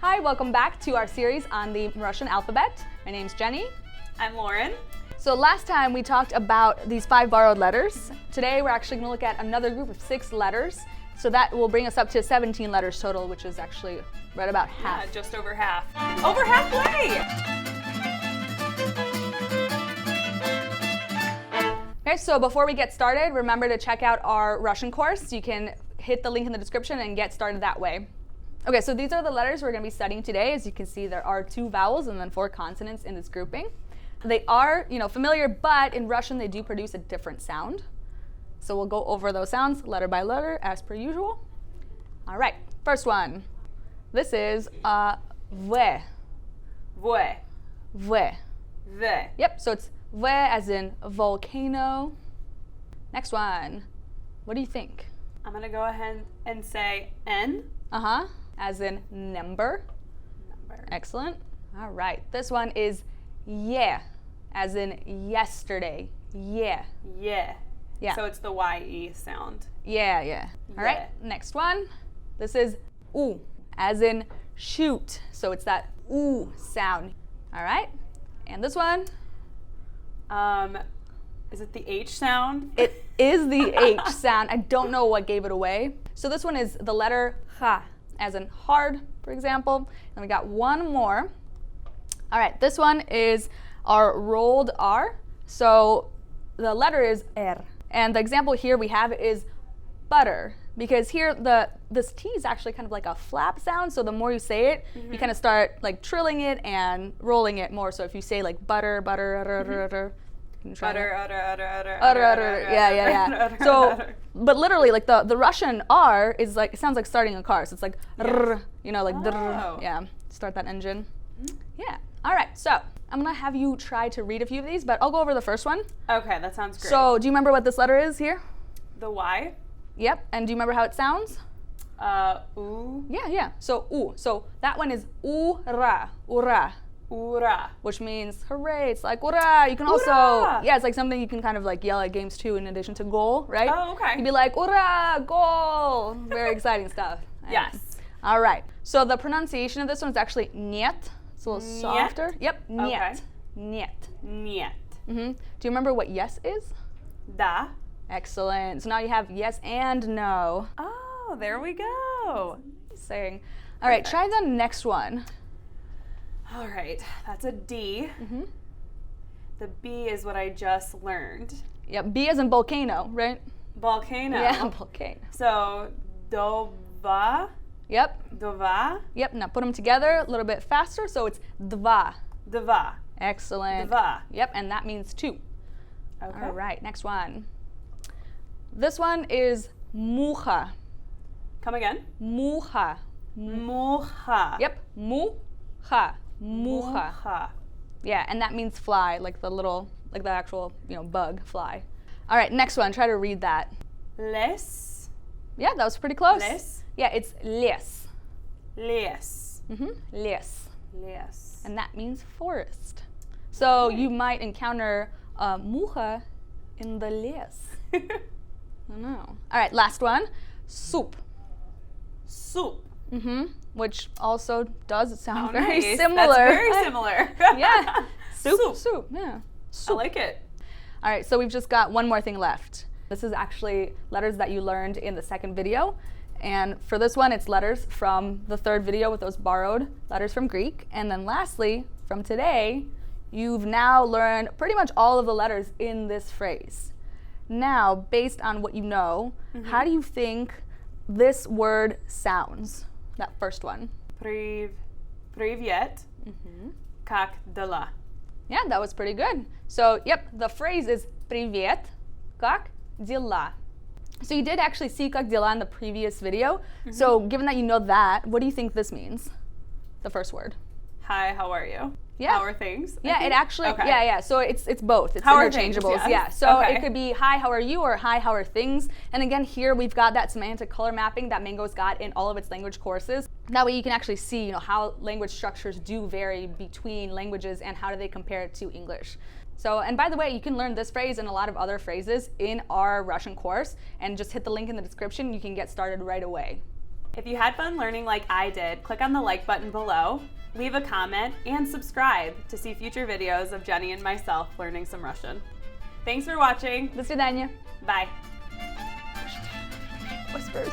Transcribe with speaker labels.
Speaker 1: Hi, welcome back to our series on the Russian alphabet. My name's Jenny.
Speaker 2: I'm Lauren.
Speaker 1: So last time we talked about these 5 borrowed letters. Today we're actually going to look at another group of 6 letters. So that will bring us up to 17 letters total, which is actually right about half.
Speaker 2: Yeah, just over half. Over halfway!
Speaker 1: Okay, so before we get started, remember to check out our Russian course. You can hit the link in the description and get started that way. Okay, so these are the letters we're going to be studying today. As you can see, there are 2 vowels and then 4 consonants in this grouping. They are, familiar, but in Russian they do produce a different sound. So we'll go over those sounds letter by letter as per usual. All right, first one. This is V.
Speaker 2: V.
Speaker 1: V.
Speaker 2: V.
Speaker 1: Yep, so it's V as in volcano. Next one. What do you think?
Speaker 2: I'm going to go ahead and say N.
Speaker 1: Uh-huh, as in number.
Speaker 2: Number.
Speaker 1: Excellent. All right, this one is yeah, as in yesterday. Yeah.
Speaker 2: Yeah.
Speaker 1: Yeah.
Speaker 2: So it's the Y-E sound.
Speaker 1: Yeah. All right, next one. This is oo, as in shoot. So it's that oo sound. All right, and this one.
Speaker 2: Is it the H sound?
Speaker 1: It is the H sound. I don't know what gave it away. So this one is the letter ha, as in hard, for example. And we got one more. All right, this one is our rolled R. So the letter is R. And the example here we have is butter. Because here this T is actually kind of like a flap sound. So the more you say it, you kind of start like trilling it and rolling it more. So if you say like butter, yeah. So, but literally, like the Russian R is like, it sounds like starting a car. So it's like, like, yeah, start that engine. Yeah. All right. So I'm gonna have you try to read a few of these, but I'll go over the first one.
Speaker 2: Okay, that sounds great.
Speaker 1: So, do you remember what this letter is here?
Speaker 2: The Y?
Speaker 1: Yep. And do you remember how it sounds?
Speaker 2: Oo.
Speaker 1: Yeah. So, oo. So that one is ura, ura.
Speaker 2: Ura.
Speaker 1: Which means hooray. It's like ura. You can also, yeah, it's like something you can kind of like yell at games too, in addition to goal, right?
Speaker 2: Oh, okay.
Speaker 1: You'd be like ura, goal. Very exciting stuff.
Speaker 2: Yes.
Speaker 1: All right. So the pronunciation of this one is actually niet. It's a little
Speaker 2: Niet?
Speaker 1: softer. Yep. Niet.
Speaker 2: Okay.
Speaker 1: Niet.
Speaker 2: Niet.
Speaker 1: Do you remember what yes is?
Speaker 2: Da.
Speaker 1: Excellent. So now you have yes and no.
Speaker 2: Oh, there we go.
Speaker 1: Saying. All right. Try the next one.
Speaker 2: All right, that's a D. The B is what I just learned.
Speaker 1: Yep. B as in volcano, right?
Speaker 2: Volcano.
Speaker 1: Yeah, volcano.
Speaker 2: So, dova.
Speaker 1: Yep.
Speaker 2: Dova.
Speaker 1: Yep. Now put them together a little bit faster. So it's dva.
Speaker 2: Dva.
Speaker 1: Excellent.
Speaker 2: Dva.
Speaker 1: Yep. And that means 2.
Speaker 2: Okay.
Speaker 1: All right. Next one. This one is mucha.
Speaker 2: Come again.
Speaker 1: Mucha.
Speaker 2: Mucha.
Speaker 1: Yep. Mucha. Mucha. Yeah, and that means fly, like the actual, bug, fly. All right, next one. Try to read that.
Speaker 2: Les.
Speaker 1: Yeah, that was pretty close.
Speaker 2: Les.
Speaker 1: Yeah, it's les.
Speaker 2: Les.
Speaker 1: Les.
Speaker 2: Les.
Speaker 1: And that means forest. So you might encounter mucha in the les. I don't know. All right, last one. Soup.
Speaker 2: Soup.
Speaker 1: Which also does sound
Speaker 2: Oh,
Speaker 1: very
Speaker 2: nice.
Speaker 1: similar.
Speaker 2: That's very similar.
Speaker 1: Yeah.
Speaker 2: Soup.
Speaker 1: Soup. Yeah. Soup.
Speaker 2: I like it.
Speaker 1: All right, so we've just got one more thing left. This is actually letters that you learned in the second video. And for this one, it's letters from the third video with those borrowed letters from Greek. And then lastly, from today, you've now learned pretty much all of the letters in this phrase. Now, based on what you know, how do you think this word sounds? That first one.
Speaker 2: Привет. Как дела?
Speaker 1: Yeah, that was pretty good. So, yep, the phrase is привет, как дела. So you did actually see как дела in the previous video. So given that you know that, what do you think this means? The first word.
Speaker 2: Hi, how are you?
Speaker 1: Yeah.
Speaker 2: How are things?
Speaker 1: Yeah, it actually,
Speaker 2: Okay.
Speaker 1: yeah. So it's both. It's
Speaker 2: How are things,
Speaker 1: interchangeables.
Speaker 2: yes.
Speaker 1: Yeah. So
Speaker 2: Okay.
Speaker 1: it could be hi, how are you, or hi, how are things. And again, here we've got that semantic color mapping that Mango's got in all of its language courses. That way you can actually see, how language structures do vary between languages and how do they compare it to English. So, and by the way, you can learn this phrase and a lot of other phrases in our Russian course, and just hit the link in the description. You can get started right away.
Speaker 2: If you had fun learning like I did, click on the like button below, leave a comment, and subscribe to see future videos of Jenny and myself learning some Russian. Thanks for watching.
Speaker 1: До свидания.
Speaker 2: Bye.
Speaker 1: Whispers.